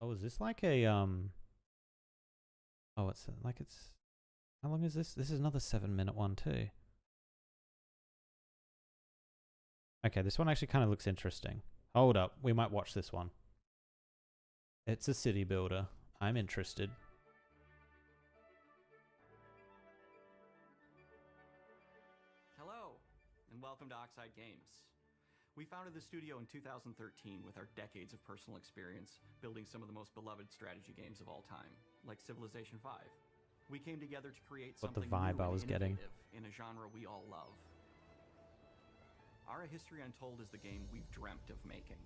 Oh, is this like a Oh, it's like it's. How long is this? This is another 7-minute one too. Okay, this one actually kind of looks interesting. Hold up, we might watch this one. It's a city builder. I'm interested. Hello, and welcome to Oxide Games. We founded the studio in 2013 with our decades of personal experience building some of the most beloved strategy games of all time, like Civilization V. We came together to create What the something vibe new I and was getting. innovative in a genre we all love. Our History Untold is the game we've dreamt of making.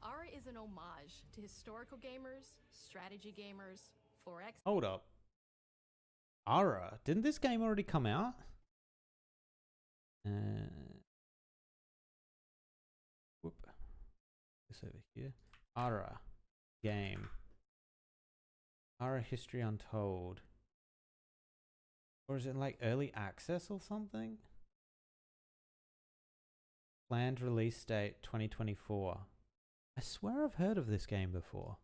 Ara is an homage to historical gamers, strategy gamers, 4X. Hold up. Ara, didn't this game already come out? Whoop. This over here. Ara game. Ara History Untold. Or is it like early access or something? Planned release date 2024. I swear I've heard of this game before.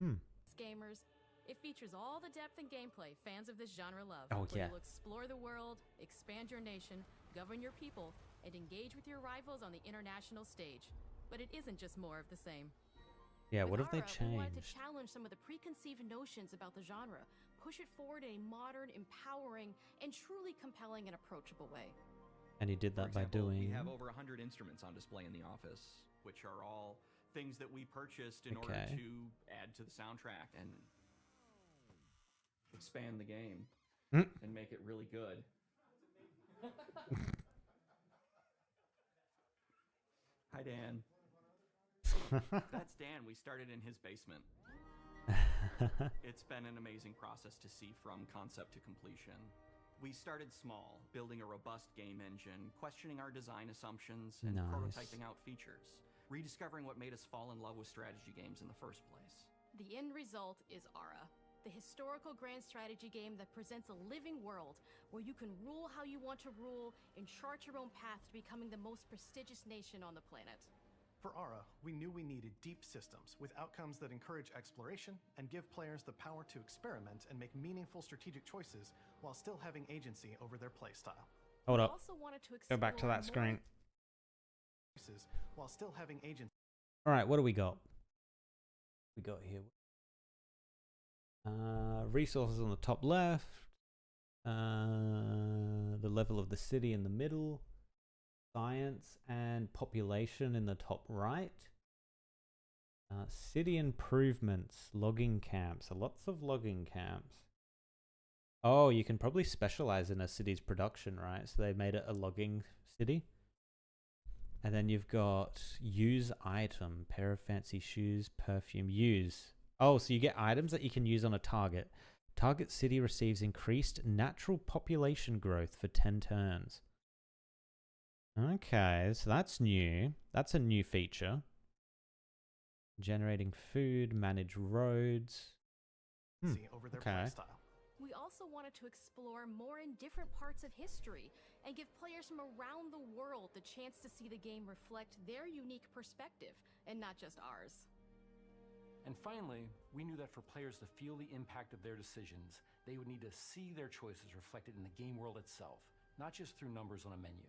Gamers. It features all the depth and gameplay fans of this genre love. Oh, where yeah. you'll explore the world, expand your nation, govern your people, and engage with your rivals on the international stage. But it isn't just more of the same. Yeah, With what have they Ara, we wanted to changed? challenge some of the preconceived notions about the genre, push it forward in a modern, empowering, and truly compelling and approachable way. And he did For that by example, doing. we have over 100 instruments on display in the office, which are all things that we purchased in order Okay. to add to the soundtrack and expand the game and make it really good. Hi, Dan. That's Dan. We started in his basement. It's been an amazing process to see from concept to completion. We started small, building a robust game engine, questioning our design assumptions, and Nice. prototyping out features, rediscovering what made us fall in love with strategy games in the first place. The end result is Ara, the historical grand strategy game that presents a living world where you can rule how you want to rule and chart your own path to becoming the most prestigious nation on the planet. For Ara, we knew we needed deep systems with outcomes that encourage exploration and give players the power to experiment and make meaningful strategic choices while still having agency over their playstyle. Hold We up. also wanted to Go back to that screen. While still having agency. All right, what do we got? We got here. Resources on the top left. The level of the city in the middle. Science and population in the top right. City improvements, logging camps. So lots of logging camps. Oh, you can probably specialize in a city's production, right? So they made it a logging city. And then you've got use item, pair of fancy shoes, perfume, use. Oh, so you get items that you can use on a target. Target city receives increased natural population growth for 10 turns. Okay, so that's new. That's a new feature. Generating food, manage roads. Over their Okay. playstyle. We also wanted to explore more in different parts of history and give players from around the world the chance to see the game reflect their unique perspective and not just ours. And finally, we knew that for players to feel the impact of their decisions, they would need to see their choices reflected in the game world itself, not just through numbers on a menu.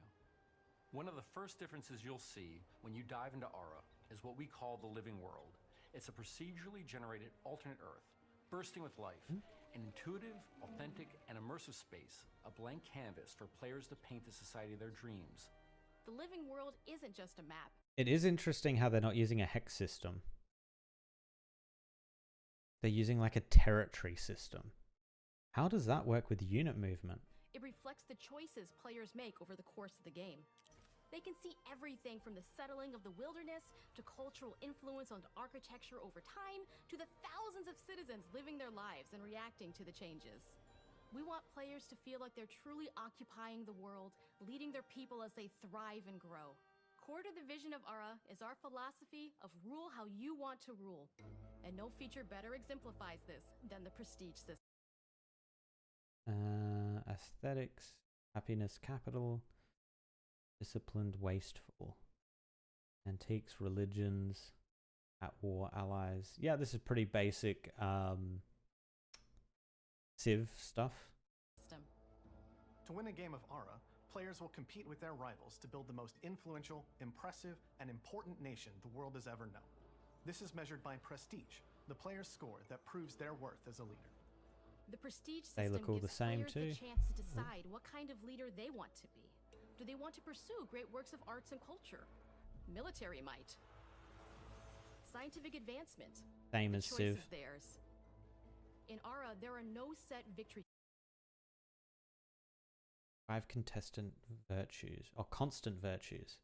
One of the first differences you'll see when you dive into Ara is what we call the living world. It's a procedurally generated alternate Earth, bursting with life, an intuitive, authentic, and immersive space, a blank canvas for players to paint the society of their dreams. The living world isn't just a map. It is interesting how they're not using a hex system. They're using like a territory system. How does that work with unit movement? It reflects the choices players make over the course of the game. They can see everything from the settling of the wilderness to cultural influence on architecture over time to the thousands of citizens living their lives and reacting to the changes. We want players to feel like they're truly occupying the world, leading their people as they thrive and grow. Core to the vision of Ara is our philosophy of rule how you want to rule. And no feature better exemplifies this than the prestige system. Aesthetics, happiness capital, disciplined wasteful, antiques, religions, At war allies. Yeah, this is pretty basic Civ stuff. System. To win a game of Ara, players will compete with their rivals to build the most influential, impressive, and important nation the world has ever known. This is measured by prestige, the player's score that proves their worth as a leader. The prestige They system look all the gives same players too. the chance to decide what kind of leader they want to be. Do they want to pursue great works of arts and culture? Military might? Scientific advancement? Same The as choice Civ. is theirs. In Ara, there are no set victory. 5 contestant virtues or constant virtues.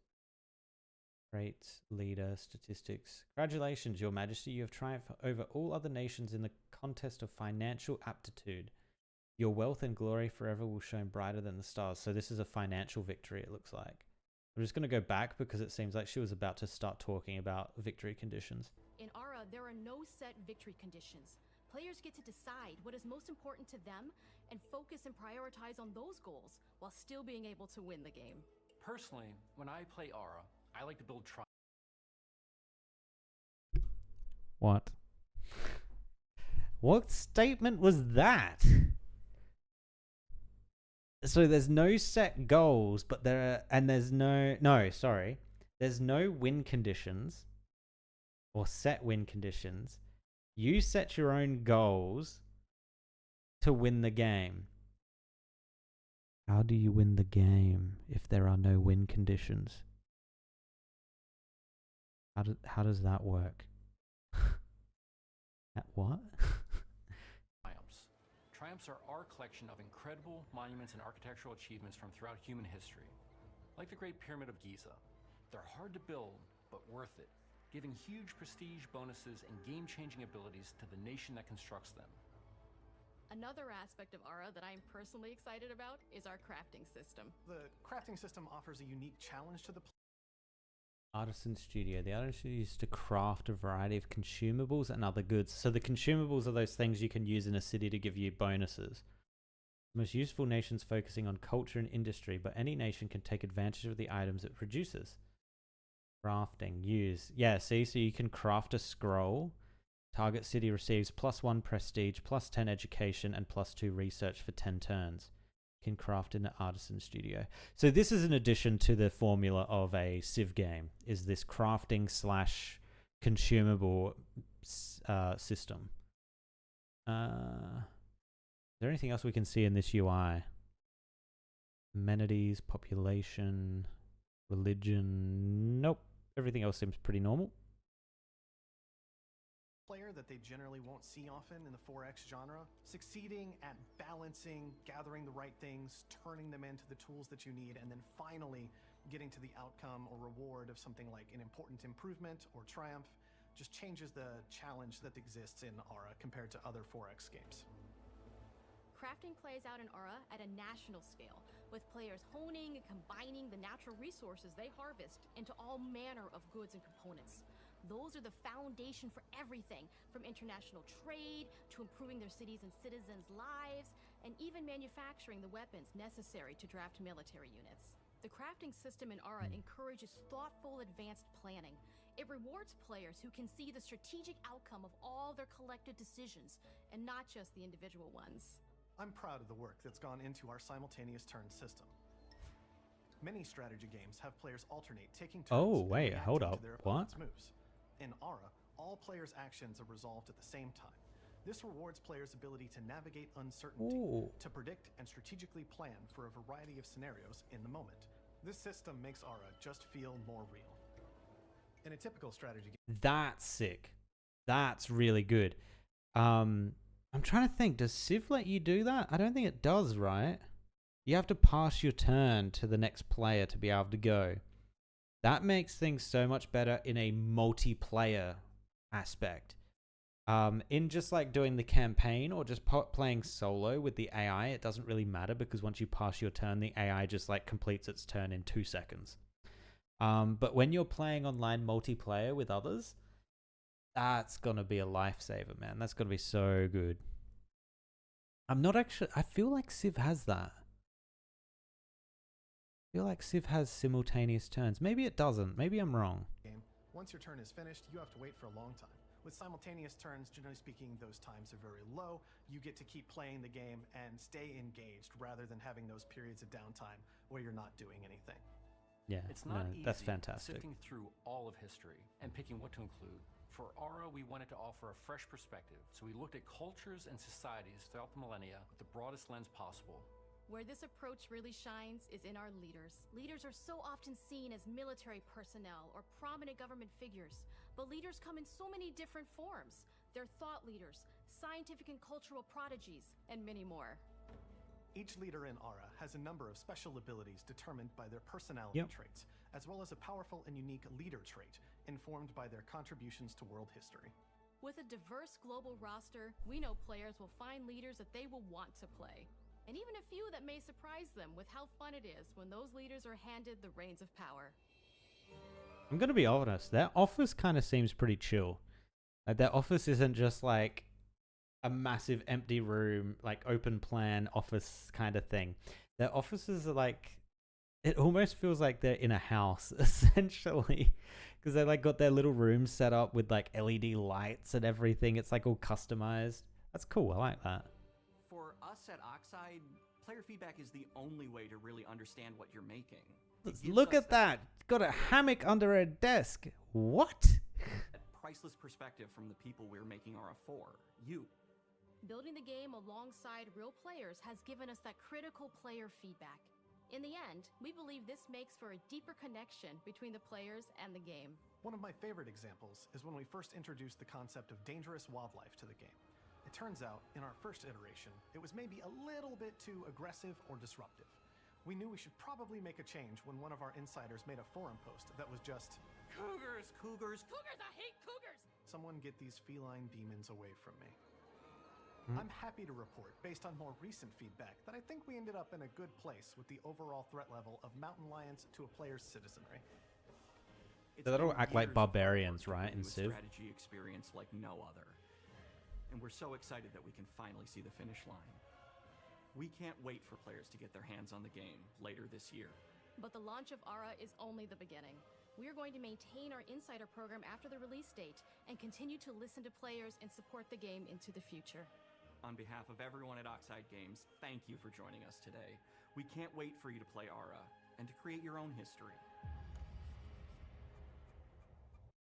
Traits, leader, statistics. Congratulations, Your Majesty. You have triumphed over all other nations in the contest of financial aptitude. Your wealth and glory forever will shine brighter than the stars. So this is a financial victory, it looks like. I'm just going to go back because it seems like she was about to start talking about victory conditions. In Ara, there are no set victory conditions. Players get to decide what is most important to them and focus and prioritize on those goals while still being able to win the game. Personally, when I play Ara, I like to build What? What statement was that? So there's no set goals, but there's no win conditions or set win conditions. You set your own goals to win the game. How do you win the game if there are no win conditions? How does that work? What? triumphs. Triumphs are our collection of incredible monuments and architectural achievements from throughout human history. Like the Great Pyramid of Giza. They're hard to build, but worth it, giving huge prestige bonuses and game-changing abilities to the nation that constructs them. Another aspect of Ara that I'm personally excited about is our crafting system. The crafting system offers a unique challenge to the Artisan Studio. The artisan studio is to craft a variety of consumables and other goods. So the consumables are those things you can use in a city to give you bonuses. The most useful nations focusing on culture and industry, but any nation can take advantage of the items it produces. Crafting, use. Yeah, see, so you can craft a scroll. Target city receives +1 prestige, +10 education, and +2 research for 10 turns. Can craft in an artisan studio. So this is an addition to the formula of a Civ game, is this crafting / consumable system. Is there anything else we can see in this UI? Amenities, population, religion. Nope. Everything else seems pretty normal. player that they generally won't see often in the 4X genre, succeeding at balancing, gathering the right things, turning them into the tools that you need, and then finally getting to the outcome or reward of something like an important improvement or triumph just changes the challenge that exists in Ara compared to other 4X games. Crafting plays out in Ara at a national scale, with players honing and combining the natural resources they harvest into all manner of goods and components. Those are the foundation for everything, from international trade to improving their cities and citizens' lives, and even manufacturing the weapons necessary to draft military units. The crafting system in Ara encourages thoughtful, advanced planning. It rewards players who can see the strategic outcome of all their collective decisions, and not just the individual ones. I'm proud of the work that's gone into our simultaneous turn system. Many strategy games have players alternate taking turns Oh, and wait, reacting hold to up. their What? opponent's moves. In Ara, all players' actions are resolved at the same time. This rewards players' ability to navigate uncertainty, Ooh. to predict and strategically plan for a variety of scenarios in the moment. This system makes Ara just feel more real. In a typical strategy game, That's sick. That's really good. I'm trying to think, does Civ let you do that? I don't think it does, right? You have to pass your turn to the next player to be able to go. That makes things so much better in a multiplayer aspect. In just like doing the campaign or just playing solo with the AI, it doesn't really matter because once you pass your turn, the AI just like completes its turn in 2 seconds. But when you're playing online multiplayer with others, that's gonna be a lifesaver, man. That's gonna be so good. I feel like Civ has that. I feel like Civ has simultaneous turns. Maybe it doesn't. Maybe I'm wrong. Once your turn is finished, you have to wait for a long time. With simultaneous turns, generally speaking, those times are very low. You get to keep playing the game and stay engaged rather than having those periods of downtime where you're not doing anything. Yeah, It's not easy that's fantastic. sifting through all of history and picking what to include. For Aura, we wanted to offer a fresh perspective, so we looked at cultures and societies throughout the millennia with the broadest lens possible. Where this approach really shines is in our leaders. Leaders are so often seen as military personnel or prominent government figures, but leaders come in so many different forms. They're thought leaders, scientific and cultural prodigies, and many more. Each leader in Aura has a number of special abilities determined by their personality traits, as well as a powerful and unique leader trait informed by their contributions to world history. With a diverse global roster, we know players will find leaders that they will want to play. And even a few that may surprise them with how fun it is when those leaders are handed the reins of power. I'm going to be honest, that office kind of seems pretty chill. Like, that office isn't just like a massive empty room, like open plan office kind of thing. Their offices are like, it almost feels like they're in a house, essentially. Because they like got their little room set up with like LED lights and everything. It's like all customized. That's cool. I like that. For us at Oxide, player feedback is the only way to really understand what you're making. Look at that. Got a hammock under a desk. What? That priceless perspective from the people we're making Aura for. You. Building the game alongside real players has given us that critical player feedback. In the end, we believe this makes for a deeper connection between the players and the game. One of my favorite examples is when we first introduced the concept of dangerous wildlife to the game. It turns out, in our first iteration, it was maybe a little bit too aggressive or disruptive. We knew we should probably make a change when one of our insiders made a forum post that was just, Cougars, cougars, Cougars, I hate cougars! "Someone get these feline demons away from me." I'm happy to report, based on more recent feedback, that I think we ended up in a good place with the overall threat level of mountain lions to a player's citizenry. It's They all been act like years of hard barbarians, work to right, bring in you a Civ? strategy experience like no other. And we're so excited that we can finally see the finish line. We can't wait for players to get their hands on the game later this year. But the launch of Aura is only the beginning. We are going to maintain our insider program after the release date and continue to listen to players and support the game into the future. On behalf of everyone at Oxide Games, thank you for joining us today. We can't wait for you to play Aura and to create your own history.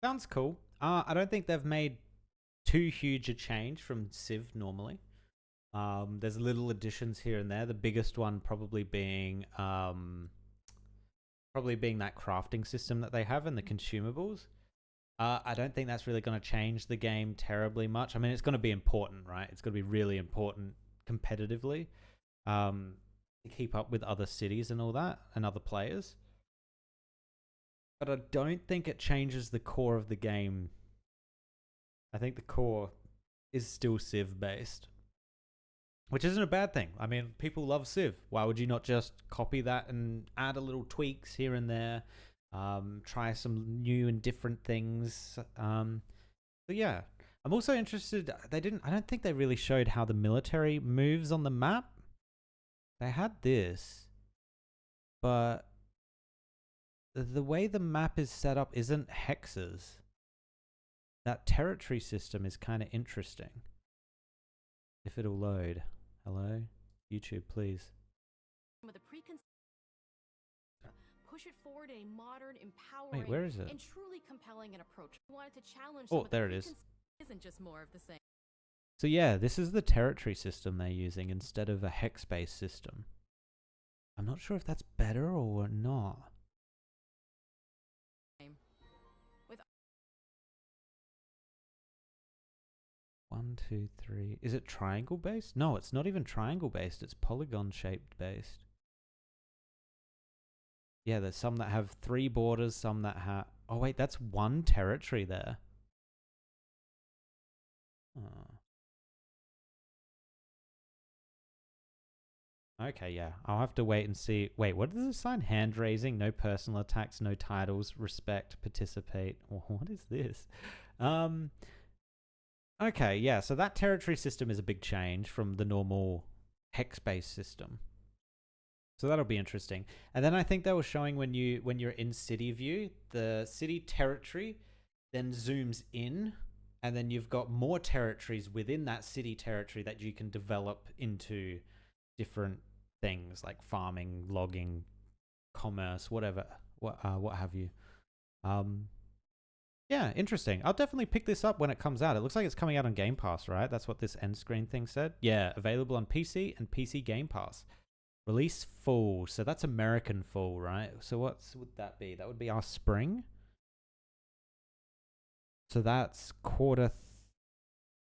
Sounds cool. I don't think they've made too huge a change from Civ normally. There's little additions here and there. The biggest one probably being that crafting system that they have and the consumables. I don't think that's really going to change the game terribly much. I mean, it's going to be important, right? It's going to be really important competitively to keep up with other cities and all that and other players. But I don't think it changes the core of the game. I think the core is still Civ based, which isn't a bad thing. I mean, people love Civ. Why would you not just copy that and add a little tweaks here and there? Try some new and different things. But yeah, I'm also interested. I don't think they really showed how the military moves on the map. They had this, but the way the map is set up isn't hexes. That territory system is kind of interesting. If it'll load. Hello? YouTube, please. With a push it forward in a modern, empowering, Wait, where is it? and truly compelling an approach. We wanted to challenge Oh, some of the there it is. isn't just more of the same. So yeah, this is the territory system they're using instead of a hex-based system. I'm not sure if that's better or not. With 1, 2, 3. Is it triangle based? No, it's not even triangle based. It's polygon shaped based. Yeah, there's some that have 3 borders, some that have... Oh wait, that's 1 territory there. Oh. Okay, yeah. I'll have to wait and see. Wait, what does this sign? Hand raising, no personal attacks, no titles, respect, participate. What is this? Okay, yeah. So that territory system is a big change from the normal hex-based system. So that'll be interesting. And then I think they were showing when you're in city view, the city territory then zooms in, and then you've got more territories within that city territory that you can develop into different things like farming, logging, commerce, whatever, what have you. Yeah, interesting. I'll definitely pick this up when it comes out. It looks like it's coming out on Game Pass, right? That's what this end screen thing said. Yeah, available on PC and PC Game Pass. Release fall. So that's American fall, right? So what would that be? That would be our spring. So that's quarter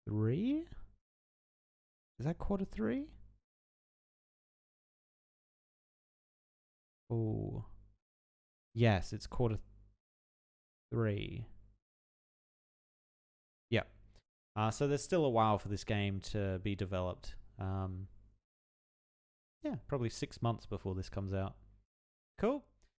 3? Is that quarter 3? Oh. Yes, it's quarter 3. Yep. So there's still a while for this game to be developed. Yeah, probably 6 months before this comes out. Cool.